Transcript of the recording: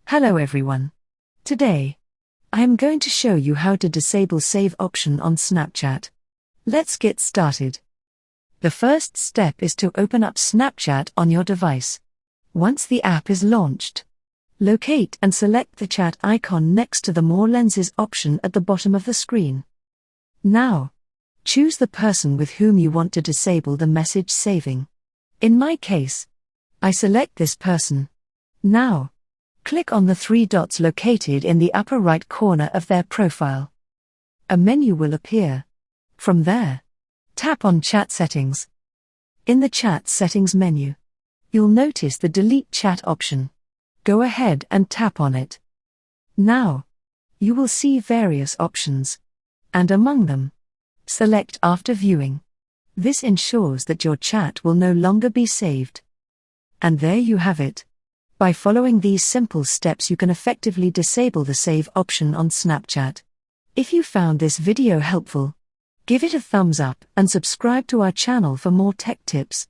Hello everyone. Today, I am going to show you how to disable save option on Snapchat. Let's get started. The first step is to open up Snapchat on your device. Once the app is launched, locate and select the chat icon next to the More Lenses option at the bottom of the screen. Now, choose the person with whom you want to disable the message saving. In my case, I select this person. Now, click on the three dots located in the upper right corner of their profile. A menu will appear. From there, tap on Chat Settings. In the Chat Settings menu, you'll notice the Delete Chat option. Go ahead and tap on it. Now, you will see various options, and among them, select After Viewing. This ensures that your chat will no longer be saved. And there you have it. By following these simple steps, you can effectively disable the save option on Snapchat. If you found this video helpful, give it a thumbs up and subscribe to our channel for more tech tips.